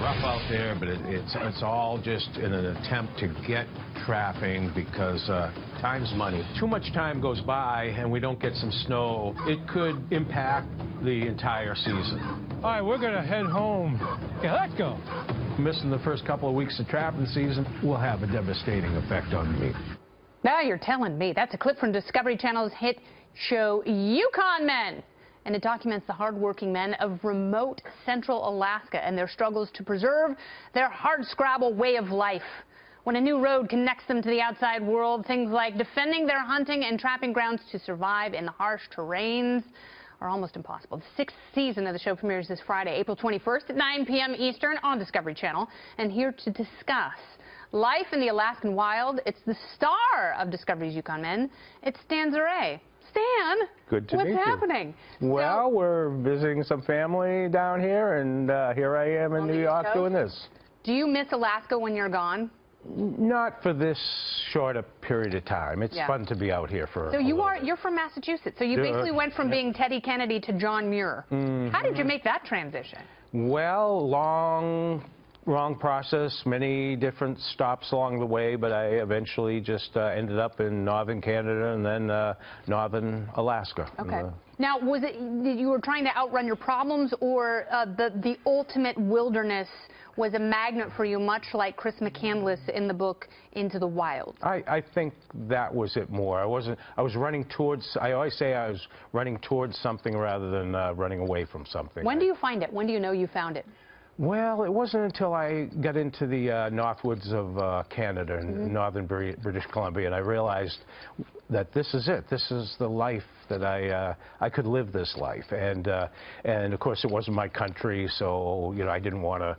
rough out there, but it's all just in an attempt to get trapping because time's money. Too much time goes by and we don't get some snow. It could impact the entire season. All right, we're gonna head home. Yeah, let's go. Missing the first couple of weeks of trapping season will have a devastating effect on me. Now you're telling me. That's a clip from Discovery Channel's hit show Yukon Men. And it documents the hardworking men of remote central Alaska and their struggles to preserve their hardscrabble way of life. When a new road connects them to the outside world, things like defending their hunting and trapping grounds to survive in the harsh terrains are almost impossible. The sixth season of the show premieres this Friday, April 21st at 9 p.m. Eastern on Discovery Channel. And here to discuss life in the Alaskan wild, it's the star of Discovery's Yukon Men. It's Stan Zuray. Stan, good to meet you. What's happening? Well, we're visiting some family down here, and here I am in New York doing this. Do you miss Alaska when you're gone? Not for this short a period of time. It's fun to be out here for. So you're from Massachusetts. So you basically went from being Teddy Kennedy to John Muir. How did you make that transition? Well, long process, many different stops along the way, but I eventually just ended up in northern Canada and then northern Alaska. Okay. Now, was it you were trying to outrun your problems, or the ultimate wilderness was a magnet for you, much like Chris McCandless in the book Into the Wild? I think that was it more. I was running towards, I always say I was running towards something rather than running away from something. When do you find it? When do you know you found it? Well, it wasn't until I got into the northwoods of Canada and northern British Columbia, and I realized that this is it. This is the life that I could live this life, and of course it wasn't my country, so I didn't want to.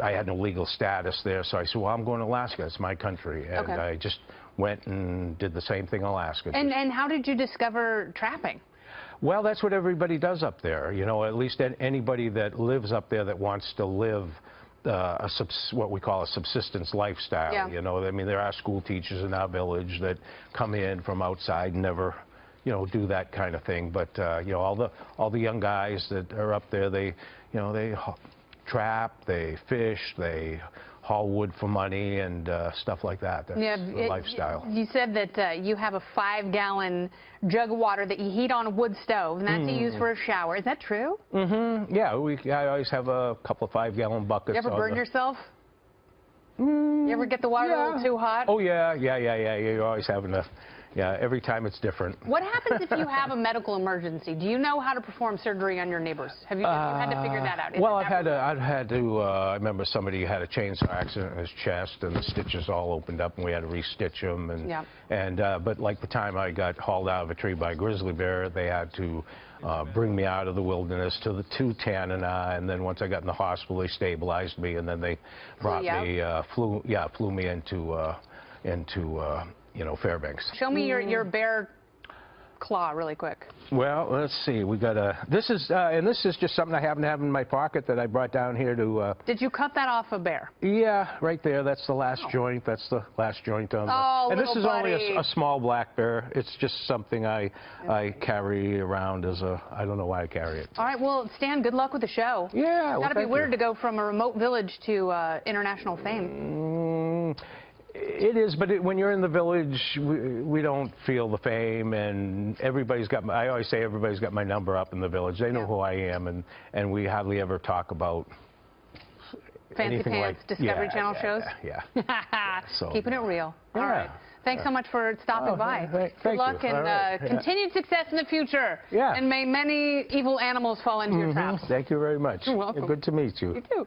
I had no legal status there, so I said, well, I'm going to Alaska. It's my country, and I just went and did the same thing in Alaska. And how did you discover trapping? Well, that's what everybody does up there. At least anybody that lives up there that wants to live what we call a subsistence lifestyle. I mean, there are school teachers in our village that come in from outside and never, do that kind of thing. But all the young guys that are up there, they trap, they fish, they haul wood for money and stuff like that. That's the lifestyle. You said that you have a 5-gallon jug of water that you heat on a wood stove, and that's you use for a shower. Is that true? Yeah, I always have a couple of 5-gallon buckets. You ever burn yourself? You ever get the water a little too hot? Oh, yeah. You're always having to. Yeah, every time it's different. What happens if you have a medical emergency? Do you know how to perform surgery on your neighbors? Have you had to figure that out? Well, I've had to. I remember somebody had a chainsaw accident in his chest, and the stitches all opened up, and we had to re-stitch them. But like the time I got hauled out of a tree by a grizzly bear, they had to bring me out of the wilderness to Tanana, and then once I got in the hospital, they stabilized me, and then they brought me, flew me into Fairbanks. Show me your bear claw really quick. Well, let's see. We got this is just something I happen to have in my pocket that I brought down here to. Did you cut that off a bear? Yeah, right there. That's the last joint. That's the last joint on and this is only a small black bear. It's just something I carry around as a. I don't know why I carry it. All right. Well, Stan, good luck with the show. Yeah. It's got to be weird to go from a remote village to international fame. It is, but when you're in the village, we don't feel the fame, and everybody's got. I always say everybody's got my number up in the village. They know who I am, and we hardly ever talk about Fancy Pants Discovery Channel shows. Yeah. So, keeping it real. All right. Thanks so much for stopping by. Good luck and continued success in the future. Yeah. And may many evil animals fall into your traps. Thank you very much. You're welcome. Good to meet you. You too.